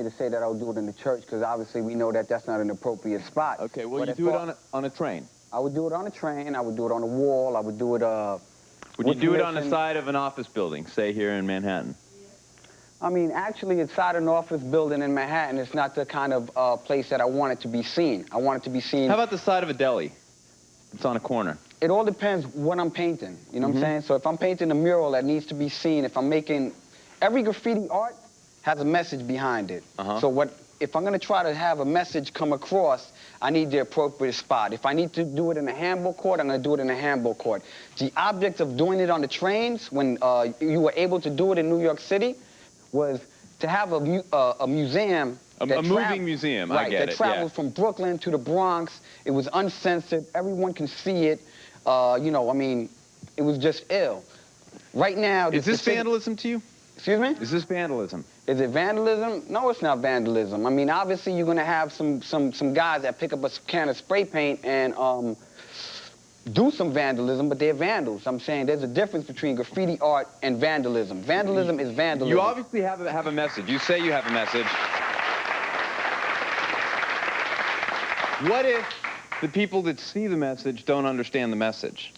to say that I would do it in the church because obviously we know that that's not an appropriate spot. Okay, well, you do it on a train. I would do it on a train. I would do it on a wall. I would do it. Would you do it on the side of an office building, say here in Manhattan? I mean, actually, inside an office building in Manhattan, it's not the kind of place that I want it to be seen. I want it to be seen. How about the side of a deli? It's on a corner. It all depends what I'm painting. You know what I'm saying? So if I'm painting a mural that needs to be seen, if I'm making... Every graffiti art has a message behind it. So if I'm going to try to have a message come across, I need the appropriate spot. If I need to do it in a handball court, I'm going to do it in a handball court. The object of doing it on the trains, when you were able to do it in New York City, was to have a museum. A moving museum, right, I get it. That traveled from Brooklyn to the Bronx. It was uncensored. Everyone can see it. You know, I mean, it was just ill. Right now... Is this vandalism to you? Excuse me? Is this vandalism? Is it vandalism? No, it's not vandalism. I mean, obviously, you're going to have some guys that pick up a can of spray paint and do some vandalism, but they're vandals. I'm saying there's a difference between graffiti art and vandalism. Vandalism is vandalism. You obviously have a message. You say you have a message. What if the people that see the message don't understand the message?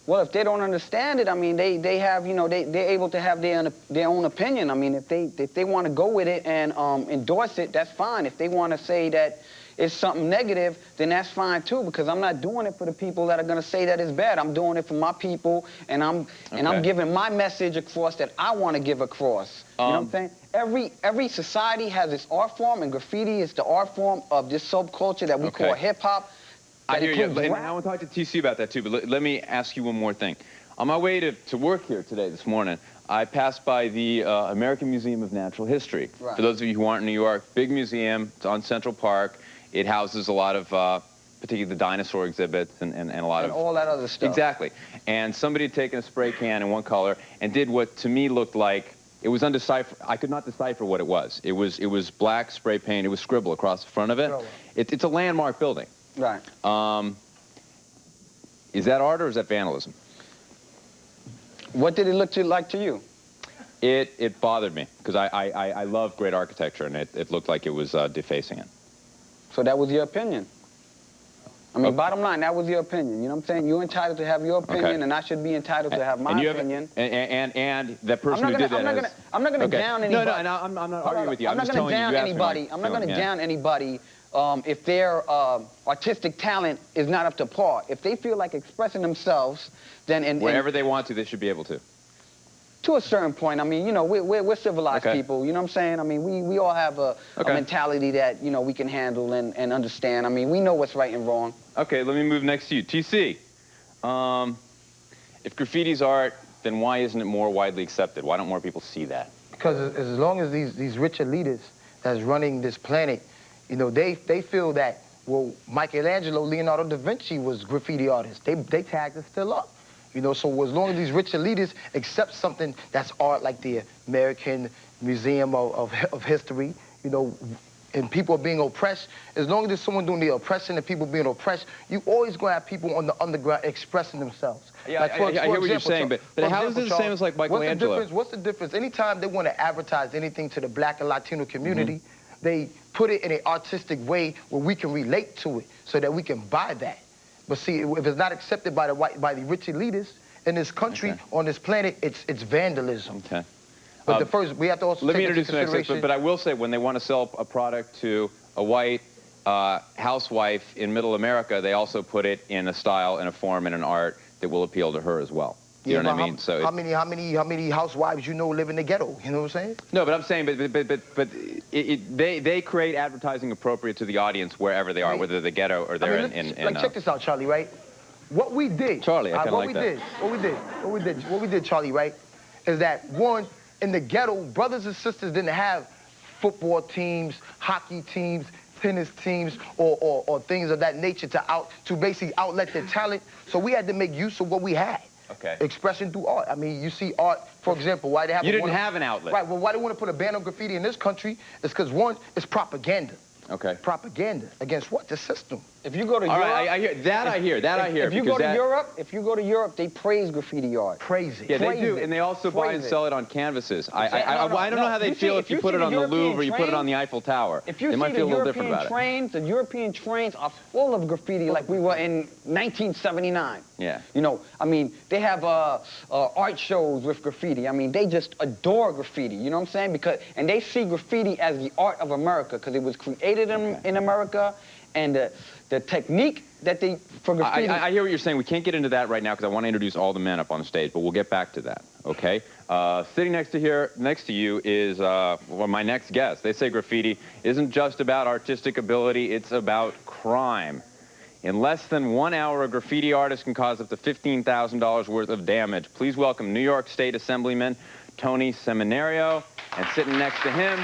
Well, if they don't understand it, I mean, they have, you know, they're able to have their own opinion. I mean, if they want to go with it and endorse it, that's fine. If they want to say that it's something negative, then that's fine too, because I'm not doing it for the people that are going to say that it's bad. I'm doing it for my people, and I'm giving my message across that I want to give across. You know what I'm saying? Every society has its art form, and graffiti is the art form of this subculture that we call hip-hop. I hear you, and I want to talk to TC about that too, but let me ask you one more thing. On my way to work here today, this morning, I passed by the American Museum of Natural History. Right. For those of you who aren't in New York, big museum, it's on Central Park. It houses a lot of, particularly the dinosaur exhibits and a lot of... all that other stuff. Exactly. And somebody had taken a spray can in one color and did what to me looked like, it was undecipherable. I could not decipher what it was. It was black spray paint, it was scribble across the front of it. It's a landmark building. Right. Is that art or is that vandalism? What did it look like to you? It bothered me, because I love great architecture, and it looked like it was defacing it. So that was your opinion? I mean, bottom line, that was your opinion. You know what I'm saying? You're entitled to have your opinion, and I should be entitled to have my opinion. And that person who did that I'm not going to down anybody. No, I'm not arguing with you. I'm not going to down anybody. I'm not going to down anybody if their artistic talent is not up to par. If they feel like expressing themselves, then... Wherever they want to, they should be able to. To a certain point. I mean, you know, we're civilized people, you know what I'm saying? I mean, we all have a mentality that, you know, we can handle and understand. I mean, we know what's right and wrong. Okay, let me move next to you. TC, if graffiti's art, then why isn't it more widely accepted? Why don't more people see that? Because as long as these rich elitists that's running this planet, you know, they feel that, well, Michelangelo, Leonardo da Vinci was graffiti artists. They tagged it still up. You know, so as long as these rich elitists accept something that's art, like the American Museum of History, you know, and people are being oppressed, as long as there's someone doing the oppression and people being oppressed, you always going to have people on the underground expressing themselves. Yeah, like I hear what you're saying, but how is it the same as like Michelangelo? What's the difference? Anytime they want to advertise anything to the Black and Latino community, they put it in an artistic way where we can relate to it so that we can buy that. But see, if it's not accepted by the rich elitists in this country, on this planet, it's vandalism. Okay. But the first, we have to also let me take introduce into the next, but I will say, when they want to sell a product to a white housewife in middle America, they also put it in a style, in a form, in an art that will appeal to her as well. You know what I mean? So how many housewives you know live in the ghetto? You know what I'm saying? No, but I'm saying, but they create advertising appropriate to the audience wherever they are, whether they're the ghetto or they're like, check this out, Charlie. Right? What we did, Charlie, I kind of like that. What we did, Charlie. Right? Is that one, in the ghetto, brothers and sisters didn't have football teams, hockey teams, tennis teams, or things of that nature to basically outlet their talent. So we had to make use of what we had. Okay. Expression through art. I mean, you see art, for example, why they have... You didn't have an outlet. Right, well, why they want to put a ban on graffiti in this country is because, one, it's propaganda. Okay. Propaganda against what? The system. If you go to All Europe, right, I hear that. I hear that. I hear. If you go to Europe, they praise graffiti art. Praise it. Yeah, they Praise do, it. and they also buy and Praise sell it. it on canvases. No, I don't know how they you feel see- if you put it see on the the Louvre or European you put it trains- on the Eiffel Tower. If you They see might the feel a little different European about it. trains, the European trains are full of graffiti like we were in 1979. Yeah. You know, I mean, they have art shows with graffiti. I mean, they just adore graffiti, you know what I'm saying? And they see graffiti as the art of America because it was created in America, and the technique that they, for graffiti. I hear what you're saying. We can't get into that right now because I want to introduce all the men up on the stage, but we'll get back to that, okay? Sitting next to you is my next guest. They say graffiti isn't just about artistic ability, it's about crime. In less than 1 hour, a graffiti artist can cause up to $15,000 worth of damage. Please welcome New York State Assemblyman Tony Seminario, and sitting next to him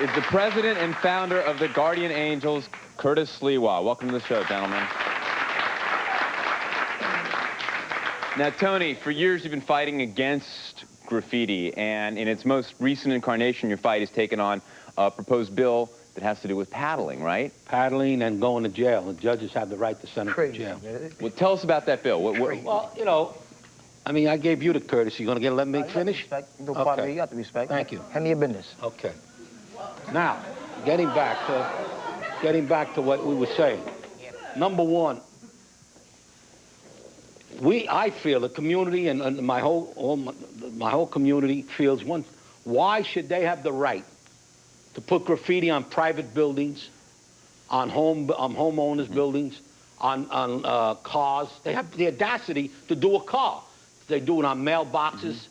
is the president and founder of the Guardian Angels, Curtis SLIWA. Welcome to the show, gentlemen. Now, Tony, for years you've been fighting against graffiti, and in its most recent incarnation, your fight has taken on a proposed bill that has to do with paddling, right? Paddling and going to jail. The judges have the right to send them to Crazy, jail. man. Well, tell us about that bill. Well, you know, I mean, I gave you the courtesy. You gonna let me finish? No problem. You got the respect. Thank you. Handle your business. Okay. Now, getting back to what we were saying. Number one, I feel the community and my whole community feels why should they have the right to put graffiti on private buildings, on homeowners' buildings, on cars? They have the audacity to do a car. They do it on mailboxes.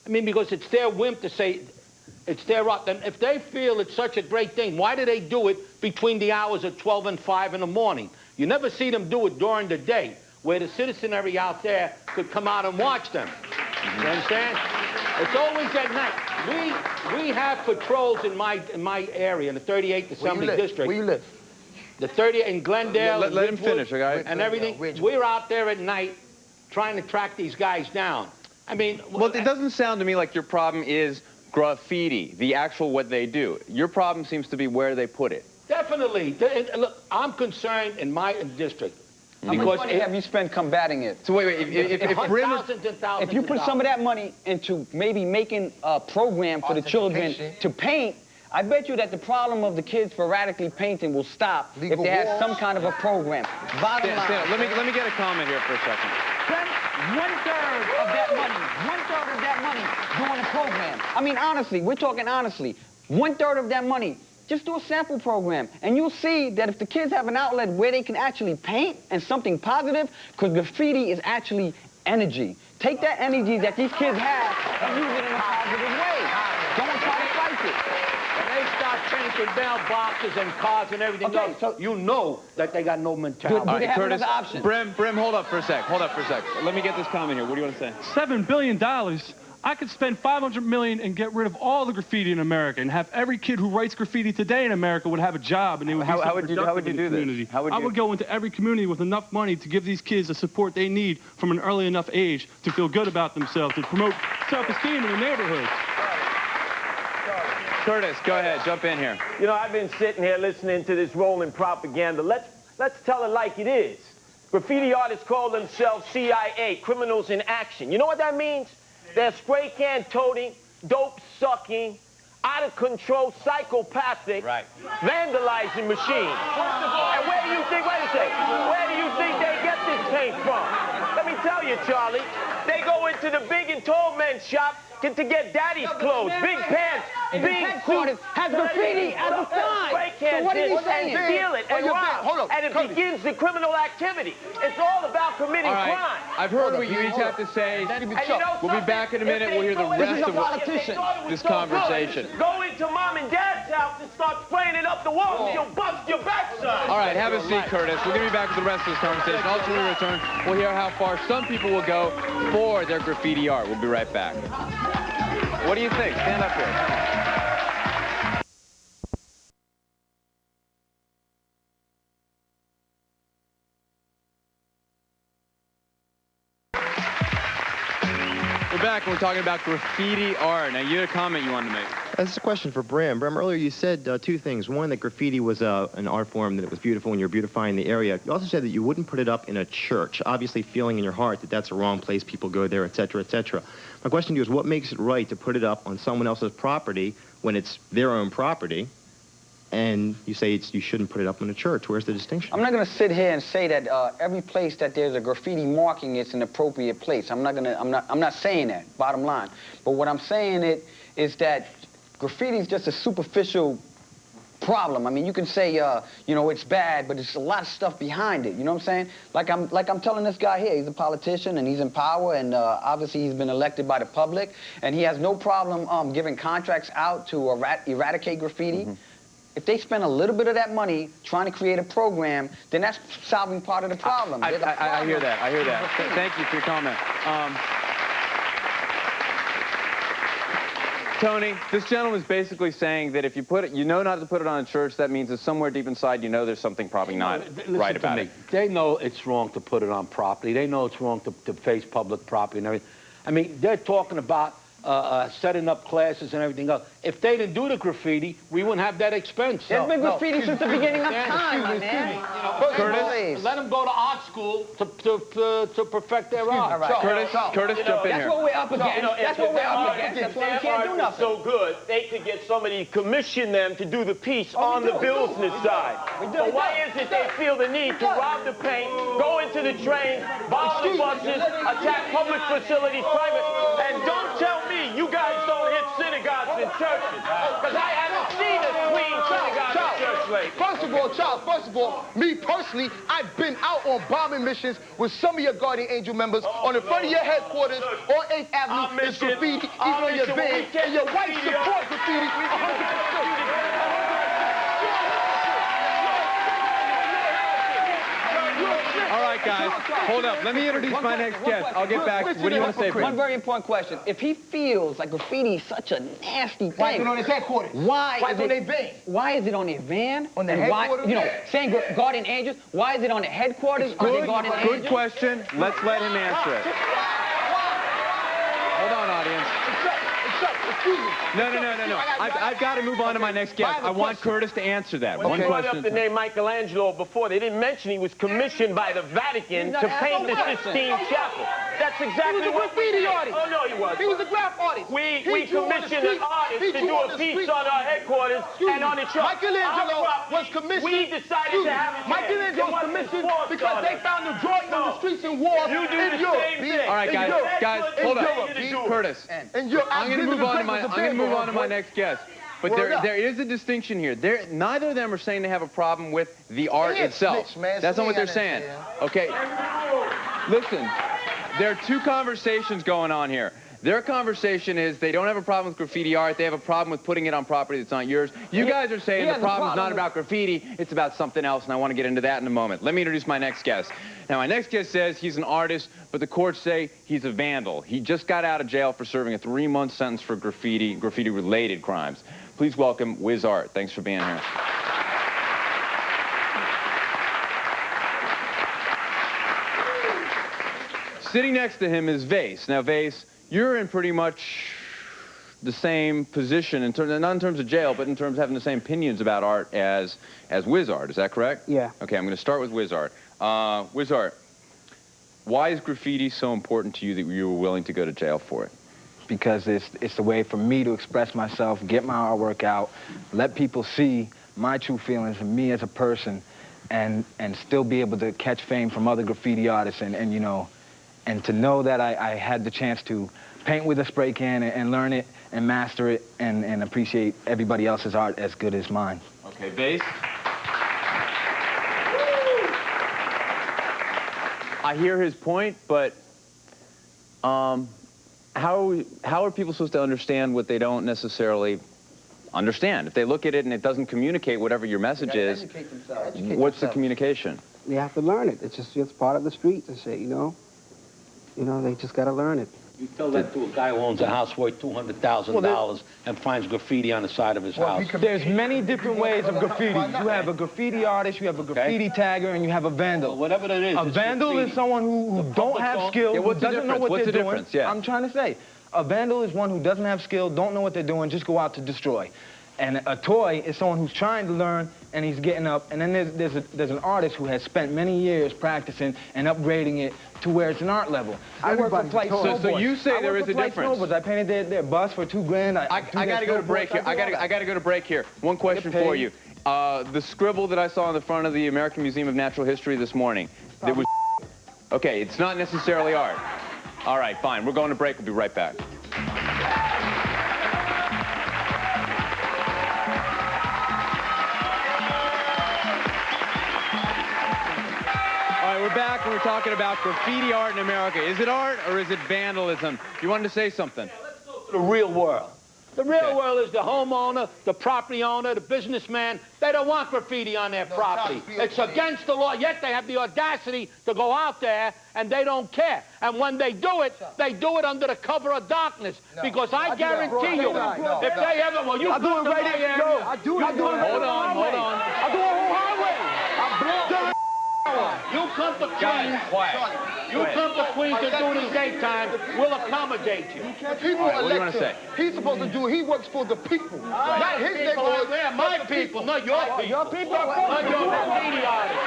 I mean, because it's their whim to say it's their art. Then if they feel it's such a great thing, why do they do it between the hours of 12 and 5 in the morning? You never see them do it during the day, where the citizenry out there could come out and watch them. You understand? It's always at night. We have patrols in my area, in the 38th Assembly District. Where you live? The 30 in Glendale. Let him finish, okay? And everything. We're out there at night trying to track these guys down. I mean, Well, it doesn't sound to me like your problem is graffiti, the actual what they do. Your problem seems to be where they put it. definitely. Look, I'm concerned in my district. How much money have you spent combating it? So wait, if BRIM is, Thousands and thousands If you of put some of dollars. that money into maybe making a program for the children to paint, I bet you that the problem of the kids sporadically painting will stop if they had some kind of a program. Bottom line. Stand up. Let me get a comment here for a second. Spend 1/3 of that money, 1/3 of that money doing a program. I mean, honestly, we're talking honestly. 1/3 of that money, just do a sample program. And you'll see that if the kids have an outlet where they can actually paint and something positive, because graffiti is actually energy. Take that energy that these kids have and use it in a positive way. Don't try to fight it. When they start painting mailboxes and cars and everything Okay, else, so- you know that they got no mentality. Do they have Curtis, another option? BRIM, hold up for a sec. Let me get this comment here. What do you want to say? $7 billion. I could spend $500 million and get rid of all the graffiti in America, and have every kid who writes graffiti today in America would have a job, and they would be How would you productive do in the this? community. How would I you- would go into every community with enough money to give these kids the support they need from an early enough age to feel good about themselves, to promote self-esteem in the neighborhoods. Curtis, go ahead, jump in here. You know, I've been sitting here listening to this rolling propaganda. Let's tell it like it is. Graffiti artists call themselves CIA, criminals in action. You know what that means? They're spray can toting, dope sucking, out of control, psychopathic, vandalizing machines. And where do you think, wait a second, where do you think they get this paint from? Let me tell you, Charlie, they go into the big and tall men's shop to get daddy's clothes, big pants, big headquarters has graffiti as a sign. So what is he saying? And steal it and rob. And it begins the criminal activity. It's all about committing All right, crime. I've heard what you each have to say. And you know We'll be back in a minute. We'll hear the rest of this conversation. Go into mom and dad's house and start spraying it up the walls. You'll bust your backside. All right, have a seat, Curtis. We're going to be back with the rest of this conversation. Also, when we return, we'll hear how far some people will go for their graffiti art. We'll be right back. What do you think? Stand up here. Come on. We're back and we're talking about graffiti art. Now, you had a comment you wanted to make. This is a question for Brim. Brim, earlier you said two things. One, that graffiti was an art form, that it was beautiful and you're beautifying the area. You also said that you wouldn't put it up in a church, obviously feeling in your heart that that's a wrong place, people go there, et cetera, et cetera. My question to you is, what makes it right to put it up on someone else's property when it's their own property, and you say you shouldn't put it up in a church? Where's the distinction? I'm not going to sit here and say that every place that there's a graffiti marking, it's an appropriate place. I'm not saying that, bottom line. But what I'm saying is that graffiti is just a superficial problem. I mean, you can say, you know, it's bad, but there's a lot of stuff behind it. You know what I'm saying? Like I'm telling this guy here, he's a politician and he's in power, and obviously he's been elected by the public, and he has no problem giving contracts out to eradicate graffiti. Mm-hmm. If they spend a little bit of that money trying to create a program, then that's solving part of the problem. I hear that. I hear that. Thank you for your comment. Tony, this gentleman's basically saying that if you put it, you know not to put it on a church, that means that somewhere deep inside you know there's something probably not right about it. They know it's wrong to put it on property. They know it's wrong to face public property and everything. I mean, they're talking about setting up classes and everything else. If they didn't do the graffiti, we wouldn't have that expense. There's been graffiti since the beginning of time, my man. Curtis, let them go to art school to perfect their art. Right. Curtis, jump in here. That's what we're up against. That's what we're up against. That's why we can't do nothing. So good, they could get somebody to commission them to do the piece on the business side. So why is it they feel the need to rob the paint, go into the trains, borrow the buses, attack public facilities, private, and don't tell me you guys don't hit synagogues and churches, because I haven't seen a clean synagogue and church lately. First of all, me personally, I've been out on bombing missions with some of your Guardian Angel members on the front of your headquarters on 8th Avenue. There's graffiti, even on your van, and your wife supports graffiti 100%. All right, guys, hold up. Let me introduce my next guest. I'll get back. What do you want to say, Brim? One very important question. If he feels like graffiti is such a nasty thing, Why is it on his headquarters? Why is it on their van? Why is it on their van? On the And headquarters? Why, you know, saying Guardian Angels, why is it on the headquarters? Are they Guardian Angels? Good question. Let's let him answer it. Hold on, audience. No. I've got to move on to my next guest. I want Curtis to answer that. One brought up the name Michelangelo before. They didn't mention he was commissioned by the Vatican to paint the Sistine Chapel. That's exactly what we did. Oh, no, he wasn't. He was a graph artist. We commissioned an artist to do a piece on our headquarters and on the truck. Michelangelo was commissioned. We decided to have it. Michelangelo was commissioned because they found the drawing on the streets in war You do in the Europe. same thing. All right, guys, hold up. Curtis, And Europe. I'm going to move on to my next guest. But there is a distinction here. Neither of them are saying they have a problem with the art itself. That's not what they're saying. Okay, listen, there are two conversations going on here. Their conversation is they don't have a problem with graffiti art. They have a problem with putting it on property that's not yours. You guys are saying the problem's not about graffiti. It's about something else, and I want to get into that in a moment. Let me introduce my next guest. Now, my next guest says he's an artist, but the courts say he's a vandal. He just got out of jail for serving a 3-month sentence for graffiti-related crimes. Please welcome Wiz Art. Thanks for being here. Sitting next to him is Vase. Now, Vase, you're in pretty much the same position, not in terms of jail, but in terms of having the same opinions about art as Wiz Art. Is that correct? Yeah. Okay, I'm going to start with Wiz Art. Wiz Art, why is graffiti so important to you that you were willing to go to jail for it? Because it's a way for me to express myself, get my artwork out, let people see my true feelings of me as a person, and still be able to catch fame from other graffiti artists, and you know, and to know that I had the chance to paint with a spray can and learn it and master it and appreciate everybody else's art as good as mine. Okay, Vase? I hear his point, but how are people supposed to understand what they don't necessarily understand? If they look at it and it doesn't communicate whatever your message is, what's the communication? They have to learn it. It's part of the streets and shit, you know? You know, they just got to learn it. You tell that to a guy who owns a house worth $200,000 and finds graffiti on the side of his house. There's many different ways of graffiti. You have a graffiti artist, you have a graffiti tagger, and you have a vandal. Well, whatever that is. A it's vandal graffiti. is someone who don't have skill, who doesn't know what What's they're the doing. difference? Yeah. I'm trying to say, a vandal is one who doesn't have skill, don't know what they're doing, just go out to destroy. And a toy is someone who's trying to learn and he's getting up. And then there's an artist who has spent many years practicing and upgrading it to where it's an art level. I work for Flight Snowboards. So you say there is a difference. I painted their bus for $2,000. I got to go to break here. I got to go to break here. One question for you. The scribble that I saw on the front of the American Museum of Natural History this morning, there was... Okay, it's not necessarily art. All right, fine. We're going to break. We'll be right back. We're back and we're talking about graffiti art in America. Is it art or is it vandalism? You wanted to say something? Let's go to the real world. The real world is the homeowner, the property owner, the businessman. They don't want graffiti on their property. It's against the law, yet they have the audacity to go out there and they don't care. And when they do it under the cover of darkness. Because I guarantee you, if they ever, well, you I'll do it right here. I'll do it right here. Hold on. I'll do it on the highway. You come to Queens. You come to Queens and do it in daytime. We'll accommodate you. People what do you want to say? He's supposed to do it. He works for the people. Not his People neighborhood. over there, my people, not your people. Your people? Not your graffiti artists.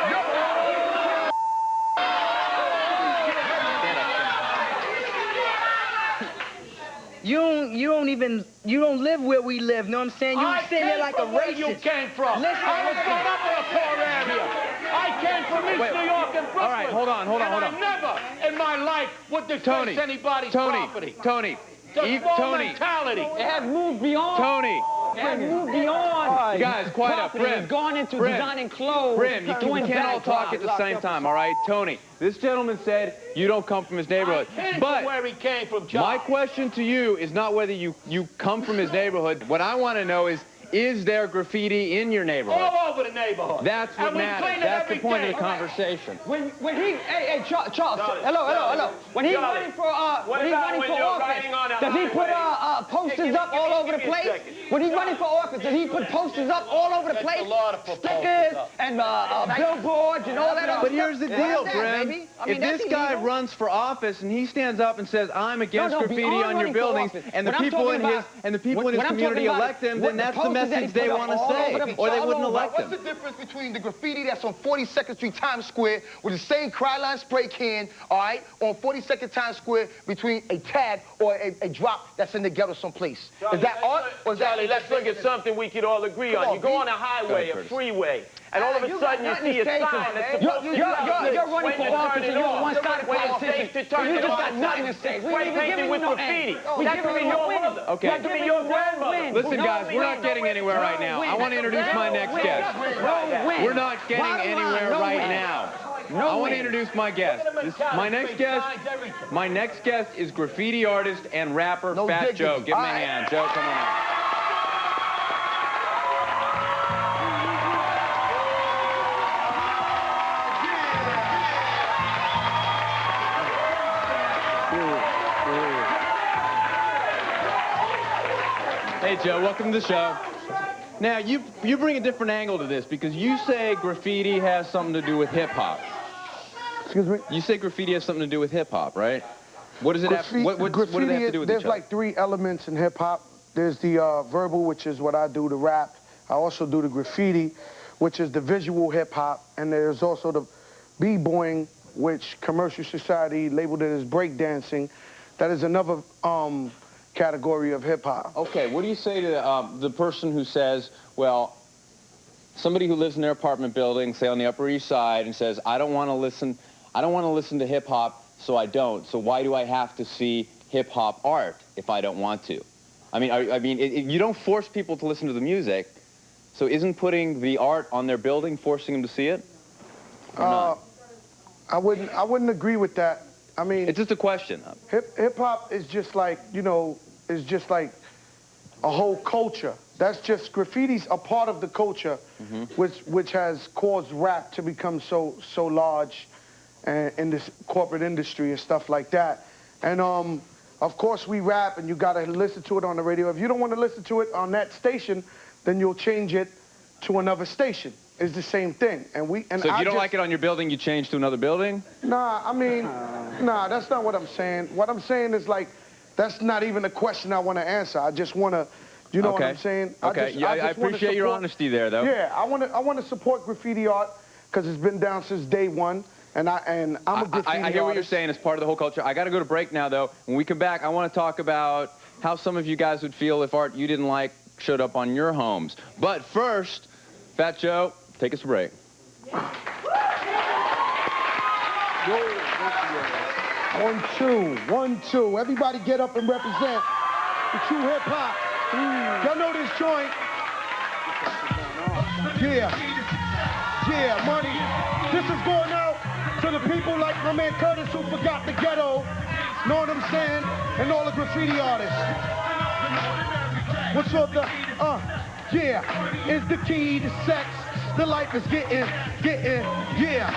You don't live where we live, know what I'm saying? You sitting there like a racist. You came from. Listen, I was brought up in a poor area. I came from East New York and Brooklyn. All right, hold on. I never in my life would defend anybody's property. Tony. Mentality. It has moved beyond. Tony. It has moved beyond. You guys, quiet up. Property. It's gone into designing clothes. Brim, you can't all talk at the same time, all right? Tony, this gentleman said you don't come from his neighborhood. But where he came from, John. My question to you is not whether you come from his neighborhood. What I want to know is there graffiti in your neighborhood? All over the neighborhood. That's what matters. That's the point of the conversation. When he, hey, Charles, hello. When he's running for office, does he put posters up all over the place? When he's running for office, does he put posters up all over the place? Stickers and billboards and all that other stuff. But here's the deal, Brim. If this guy runs for office and he stands up and says, "I'm against graffiti on your buildings," and the people in his community elect him, then that's the message they want to say, or they wouldn't elect him. What's the difference between the graffiti that's on 42nd Street Times Square with the same Kryline spray can, all right, on 42nd Times Square between a tag or a drop that's in the ghetto someplace? Is that art or is that... Charlie, let's look at something we could all agree on. You go on a highway, a freeway, and all of a sudden you see a sign that's supposed to be You're running for office and you're a one-sided politician. You just got nothing to say. We ain't even giving you no graffiti. That could be your mother. Okay. That could be your grandmother. Listen, guys, we're not getting anywhere right now. I want to introduce my next guest. We're not getting anywhere right now. I want to introduce my guest. My next guest is graffiti artist and rapper Fat Joe. Give him a hand. Joe, come on out. Hey, Joe, welcome to the show. Now, you bring a different angle to this because you say graffiti has something to do with hip-hop. Excuse me? You say graffiti has something to do with hip-hop, right? What does it have, what do they have to do with each There's other? like 3 elements in hip-hop. There's the verbal, which is what I do, the rap. I also do the graffiti, which is the visual hip-hop. And there's also the b-boying, which Commercial Society labeled it as breakdancing. That is another category of hip-hop. Okay, what do you say to the person who says, well, somebody who lives in their apartment building, say on the Upper East Side, and says, I don't want to listen to hip-hop, so I don't. So why do I have to see hip-hop art if I don't want to? I mean, you don't force people to listen to the music, so isn't putting the art on their building forcing them to see it? Or not? I wouldn't agree with that. I mean, it's just a question. Hip-hop is just like, you know, is just like a whole culture. That's just, graffiti's a part of the culture, which has caused rap to become so large in this corporate industry and stuff like that. And Of course, we rap, and you got to listen to it on the radio. If you don't want to listen to it on that station, then you'll change it to another station. It's the same thing. And so if you don't like it on your building, you change to another building? Nah, I mean, nah, that's not what I'm saying. What I'm saying is, like, that's not even a question I want to answer. I just want to, you know what I'm saying? Okay, I appreciate your honesty there, though. Yeah, I want to support graffiti art because it's been down since day one, and I'm a graffiti I hear what you're artist. saying. It's part of the whole culture. I got to go to break now, though. When we come back, I want to talk about how some of you guys would feel if art you didn't like showed up on your homes. But first, Fat Joe, take us a break. 1, 2, 1, 2. Everybody get up and represent the true hip hop. Y'all know this joint? Yeah, money. This is going out to the people like my man Curtis who forgot the ghetto. Know what I'm saying? And all the graffiti artists. What's up the, yeah, is the key to sex. The life is getting, yeah,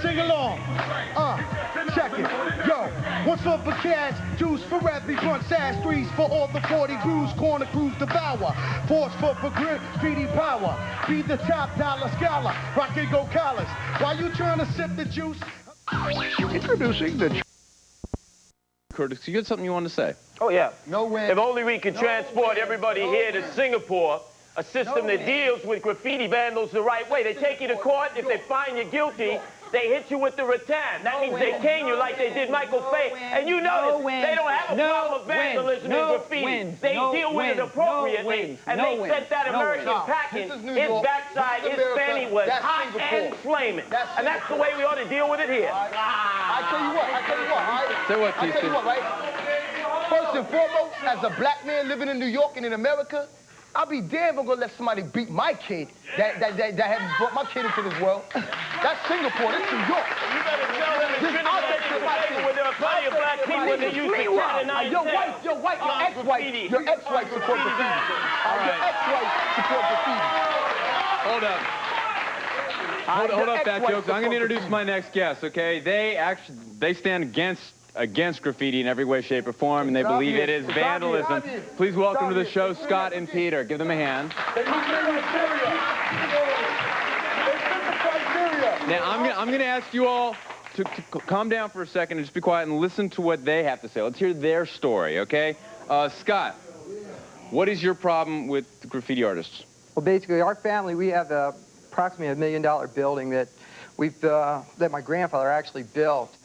sing along. Check it. Yo, what's up for cash? Juice for every blunt, sash threes for all the 40 crews, corner crews devour. Force for graffiti power. Be the top dollar scholar. Rock and go college. While you trying to sip the juice? Introducing the... Curtis, you had something you wanted to say? Oh, yeah. No way. If only we could transport everybody here to Singapore, a system that deals with graffiti vandals the right way. They take you to court. If they find you guilty, they hit you with the rattan. That means they cane you like they did Michael Fay. And you notice they don't have a problem with vandalism and graffiti. They deal with it appropriately. And they sent that American packing. His backside, his fanny was hot and flaming. And that's the way we ought to deal with it here. I tell you what, all right? Say what, I tell you what, right? First and foremost, as a black man living in New York and in America, I'll be damned if I'm gonna let somebody beat my kid that haven't brought my kid into this world. That's Singapore, that's New York. You better tell them it's Trinidad where there are plenty of black people that use the Trinidad. Your ex-wife support graffiti. Your ex-wife support graffiti. Hold up. Hold up, Fat Jokes. I'm going to introduce my next guest, okay? They stand against graffiti in every way, shape, or form, and they believe it is vandalism. Please welcome to the show, Scott and Peter. Give them a hand. Now, I'm going to ask you all to calm down for a second and just be quiet and listen to what they have to say. Let's hear their story, okay? Scott, what is your problem with the graffiti artists? Well, basically, our family, we have approximately $1 million building that that my grandfather actually built.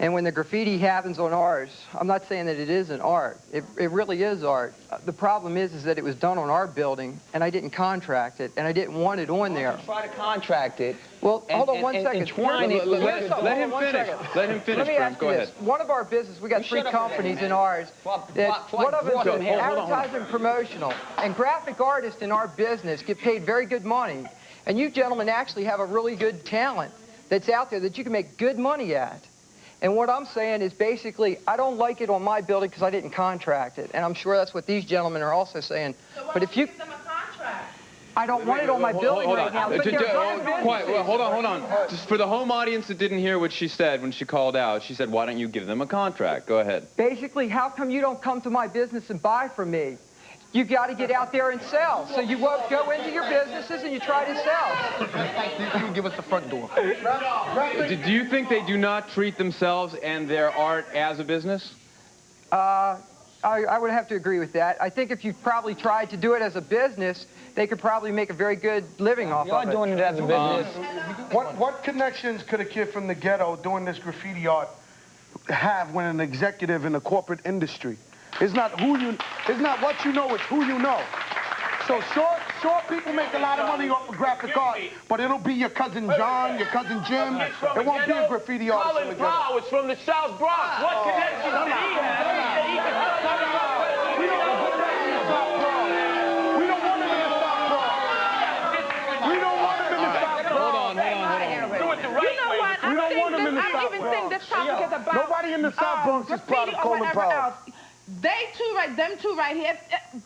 And when the graffiti happens on ours, I'm not saying that it isn't art. It really is art. The problem is that it was done on our building, and I didn't contract it, and I didn't want it on there. Try to contract it. Well, hold on one second. Let him finish. Let him finish, Brim. Go ahead. One of our business, we got 3 companies in ours. One of them is advertising promotional. And graphic artists in our business get paid very good money. And you gentlemen actually have a really good talent that's out there that you can make good money at. And what I'm saying is basically, I don't like it on my building because I didn't contract it. And I'm sure that's what these gentlemen are also saying. So why but if you give them a contract? I don't want it on my building right now. But Hold on. Just for the home audience that didn't hear what she said when she called out, she said, why don't you give them a contract? Go ahead. Basically, how come you don't come to my business and buy from me? You got to get out there and sell. So you won't go into your businesses and you try to sell. You can give us the front door. Do you think they do not treat themselves and their art as a business? I would have to agree with that. I think if you probably tried to do it as a business, they could probably make a very good living off of it. You're doing it as a business. What connections could a kid from the ghetto doing this graffiti art have when an executive in the corporate industry? It's not what you know, it's who you know. So sure people make a lot of money off of graphic art, but it'll be your cousin John, your cousin Jim. It won't be a graffiti artist from the ghetto. Colin Powell is from the South Bronx. What connections did he have that he could talk about? We don't want him in the South Bronx. We don't want him in the South Bronx. We don't want him in the South Bronx. Hold on. Do it the right way. You know what? We don't want him in the I South even Bronx. think this topic is about Nobody in the South Bronx is proud of Colin Powell. Them two right here,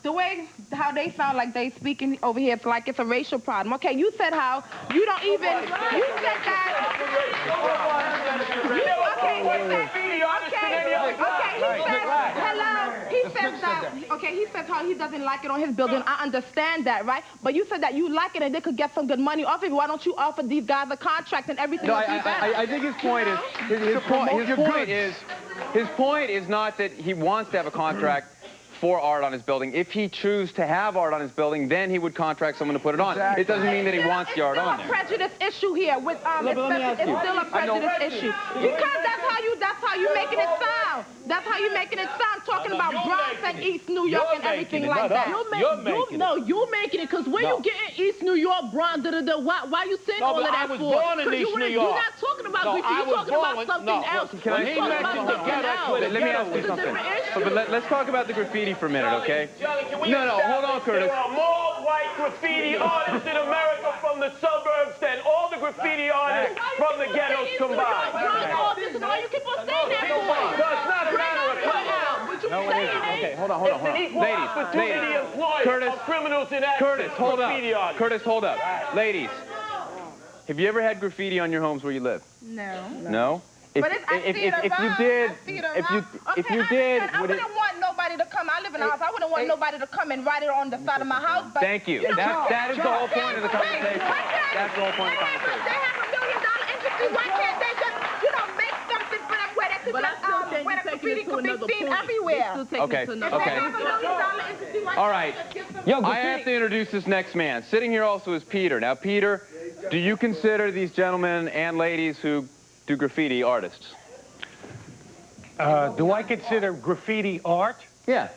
the way how they sound like they speaking over here, it's like it's a racial problem. Okay, you said how you don't even, you said that. he says how he doesn't like it on his building. I understand that, right? But you said that you like it and they could get some good money off of it. Why don't you offer these guys a contract and everything? No, I think his point is his point is not that he wants to have a contract for art on his building. If he chooses to have art on his building, then he would contract someone to put it on. Exactly. It doesn't mean that he wants the art on there. It's still a prejudice issue here with it's still a prejudice issue because that's how you making it sound. That's how you making it sound, talking about Bronx and East New York and everything like that. You're making it because where you getting East New York, Bronx, why you saying all of that for? I was born in East New York. You're not talking about graffiti, you're talking about something else. Let me ask you something. But let's talk about the graffiti for a minute, okay? No, hold on, Curtis. There are more white graffiti artists in America from the suburbs than all the graffiti artists from the ghettos combined. Why you keep on saying that for? So it's not a matter of Okay, hold on. Ladies, criminals in Curtis, hold up. Curtis, hold up. Ladies, have you ever had graffiti on your homes where you live? No. No? If you did, I wouldn't want nobody to come. I live in a house. I wouldn't want nobody to come and write it on the side of my house. But thank you. That is the whole point of the conversation. That's the whole point of the conversation. They have $1 million industry. Why can't they just, make something for them where they could where the graffiti could be seen everywhere? Okay. All right. I have to introduce this next man. Sitting here also is Peter. Now, Peter, do you consider these gentlemen and ladies who do graffiti artists? Do I consider graffiti art? Yeah.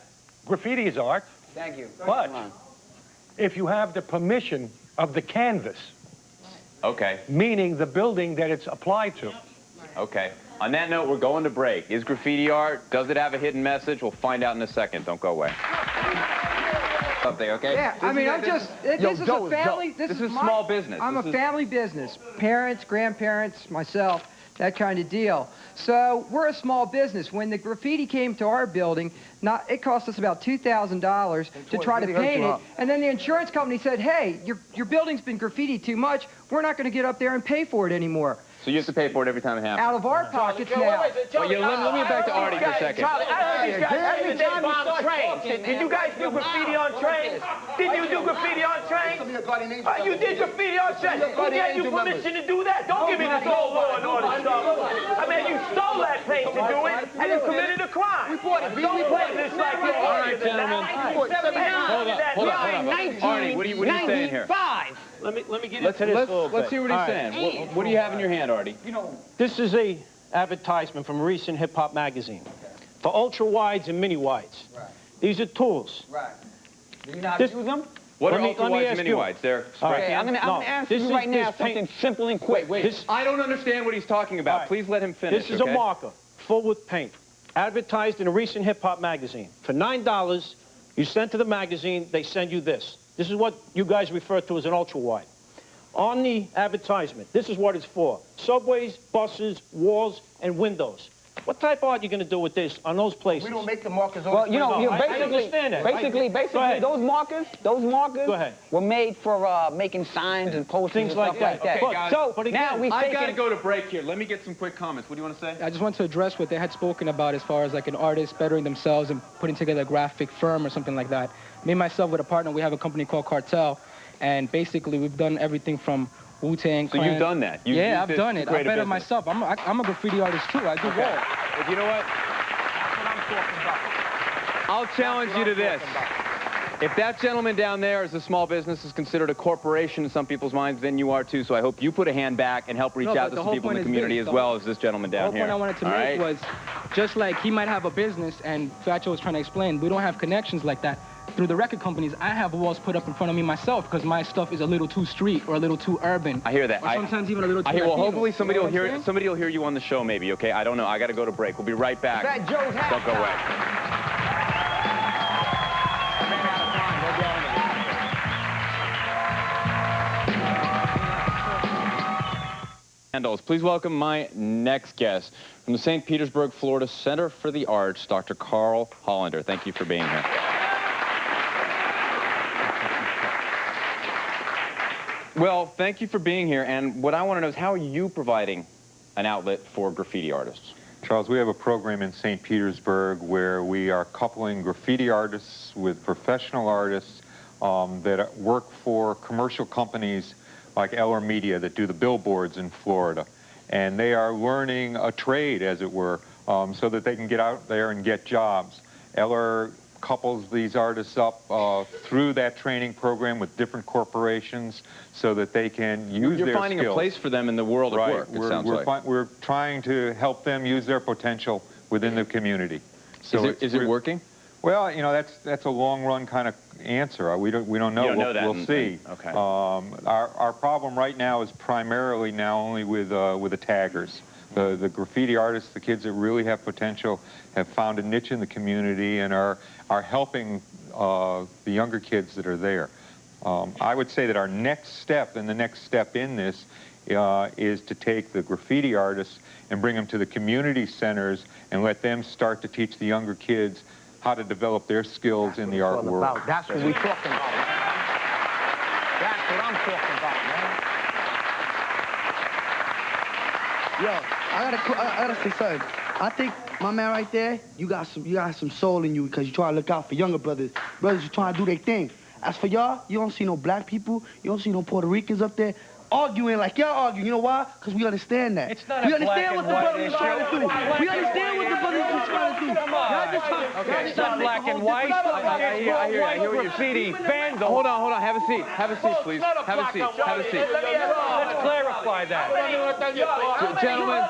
Graffiti is art. Thank you. But if you have the permission of the canvas, okay, meaning the building that it's applied to. Okay. On that note, we're going to break. Is graffiti art? Does it have a hidden message? We'll find out in a second. Don't go away. Something, okay? Yeah, this is a family. This is small business. I'm a family business. Parents, grandparents, myself, that kind of deal. So we're a small business. When the graffiti came to our building, it cost us about $2,000 to try to paint it. And then the insurance company said, hey, your building's been graffitied too much. We're not going to get up there and pay for it anymore. So you have to pay for it every time it happens? Out of our pockets now. Let me get back to Artie for a second. Charlie, every time you start trains, did you guys do graffiti on trains? Did you do graffiti on trains? You did graffiti on trains. Who gave you permission to do that? Don't give me this old law and order stuff. I mean, you stole that paint to do it, and you committed a crime. Don't play this like you're all right, gentlemen. Hold up. Artie, what are you saying here? Let me get into this. Let's see what he's saying. What do you have in your hand, Artie? This is a advertisement from a recent hip-hop magazine for ultra-wides and mini-wides. Right. These are tools. Right. Do you know how to use them? What are ultra-wides and mini-wides? They're spray I'm going to ask you right now something simple and quick. Wait. I don't understand what he's talking about. Right. Please let him finish. This is a marker full with paint, advertised in a recent hip-hop magazine. For $9, you send to the magazine, they send you this. This is what you guys refer to as an ultra-wide. On the advertisement, this is what it's for. Subways, buses, walls, and windows. What type of art are you going to do with this on those places? We don't make the markers on the I understand that. Basically, those markers Go ahead. were made for making signs and posters Things and like stuff that. like that. Okay, so now we I've got to go to break here. Let me get some quick comments. What do you want to say? I just want to address what they had spoken about as far as like an artist bettering themselves and putting together a graphic firm or something like that. Me and myself with a partner, we have a company called Cartel, and basically we've done everything from Wu-Tang Clan. So you've done that? Yeah, I've done it. I better myself. I'm a graffiti artist too. I do well. But you know what? I'll challenge you to this. If that gentleman down there is a small business, is considered a corporation in some people's minds, then you are too. So I hope you put a hand back and help reach out to some people in the community as well as this gentleman down here. The whole point I wanted to make was, just like he might have a business, and Facho was trying to explain, we don't have connections like that. Through the record companies, I have walls put up in front of me myself because my stuff is a little too street or a little too urban. I hear that. Or sometimes even a little too Latino. Well, hopefully somebody will hear. Somebody will hear you on the show, maybe. Okay, I don't know. I got to go to break. We'll be right back. Don't go away. Please welcome my next guest from the St. Petersburg, Florida Center for the Arts, Dr. Carl Hollander. Thank you for being here. Well, thank you for being here, and what I want to know is how are you providing an outlet for graffiti artists? Charles, we have a program in St. Petersburg where we are coupling graffiti artists with professional artists that work for commercial companies like Eller Media that do the billboards in Florida. And they are learning a trade, as it were, so that they can get out there and get jobs. Eller couples these artists up through that training program with different corporations so that they can use their skills. You're finding a place for them in the world of work, it sounds like. We're trying to help them use their potential within the community. So is it working? Well, you know, that's a long-run kind of answer. We don't know. You don't know that. We'll see. Okay. Our problem right now is primarily now only with the taggers. The graffiti artists, the kids that really have potential, have found a niche in the community and are helping the younger kids that are there. I would say that our next step, and the next step in this, is to take the graffiti artists and bring them to the community centers and let them start to teach the younger kids how to develop their skills in the art world. That's what we're talking about. That's what I'm talking about, man. Yo, I gotta say something. I think, my man right there, you got some soul in you because you try to look out for younger brothers. Brothers, you trying to do their thing. As for y'all, you don't see no black people, you don't see no Puerto Ricans up there arguing like y'all argue. You know why? Because we understand that. It's not we a black understand what and the white brothers issue. are trying to do. We understand what the brothers are trying to do. Okay, it's not black and white. I hear what you're graffiti fans. Hold on. Have a seat, please. Have a seat. Let's clarify that.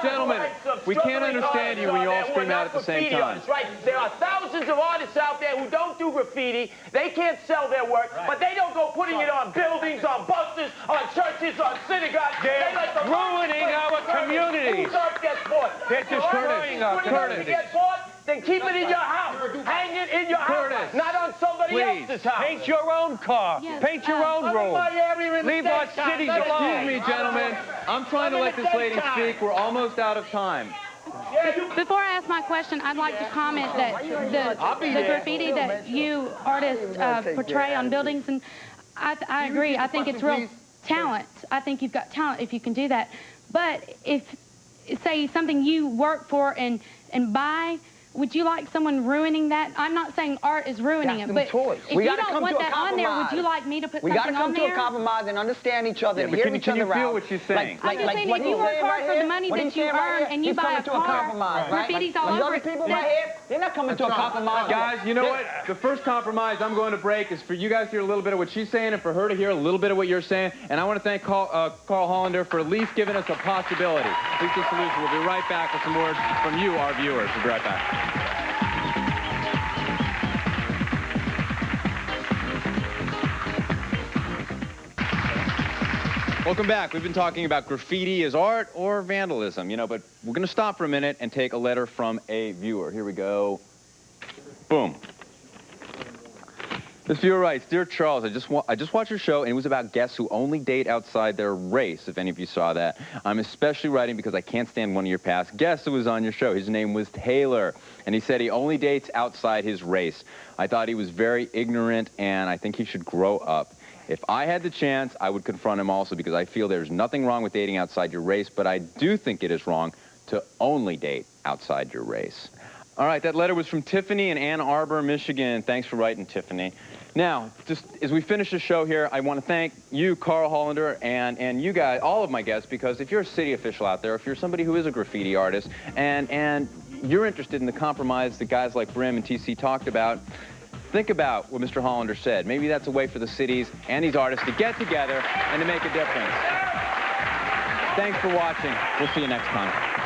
Gentlemen, we can't understand you when you all scream out at the same time. Right. There are thousands of artists out there who don't do graffiti. They can't sell their work, but they don't go putting it on buildings, on buses, on churches, on synagogues. They're ruining our community. Whose art gets bought? They're destroying our community. Get bought, then keep it in your house. Hang it in your house, not on somebody else's house. Paint your own car. Paint your own room. Leave our cities alone. Excuse me, gentlemen. I'm trying to let this lady speak. We're almost out of time. Before I ask my question, I'd like to comment that the graffiti that you artists portray on buildings, and I agree. I think it's real talent. I think you've got talent if you can do that. But if, say, something you work for and buy, would you like someone ruining that? I'm not saying art is ruining it, but if you don't want that on there, would you like me to put something on there? We got to come to a compromise and understand each other and hear each other out. Can you feel what she's saying? I'm just saying, if you work hard for the money that you earn and you buy a car, graffiti's all over it. People right here, they're not coming to a compromise. Guys, you know what? The first compromise I'm going to break is for you guys to hear a little bit of what she's saying and for her to hear a little bit of what you're saying. And I want to thank Carl Hollander for at least giving us a possibility, at least a solution. We'll be right back with some words from you, our viewers. We'll be right back. Welcome back. We've been talking about graffiti as art or vandalism, but we're going to stop for a minute and take a letter from a viewer. Here we go. Boom. This viewer writes, Dear Charles, I just watched your show, and it was about guests who only date outside their race, if any of you saw that. I'm especially writing because I can't stand one of your past guests who was on your show. His name was Taylor, and he said he only dates outside his race. I thought he was very ignorant, and I think he should grow up. If I had the chance, I would confront him also because I feel there's nothing wrong with dating outside your race, but I do think it is wrong to only date outside your race. All right, that letter was from Tiffany in Ann Arbor, Michigan. Thanks for writing, Tiffany. Now, just as we finish the show here, I want to thank you, Carl Hollander, and you guys, all of my guests, because if you're a city official out there, if you're somebody who is a graffiti artist, and you're interested in the compromise that guys like BRIM and TC talked about, think about what Mr. Hollander said. Maybe that's a way for the cities and these artists to get together and to make a difference. Thanks for watching. We'll see you next time.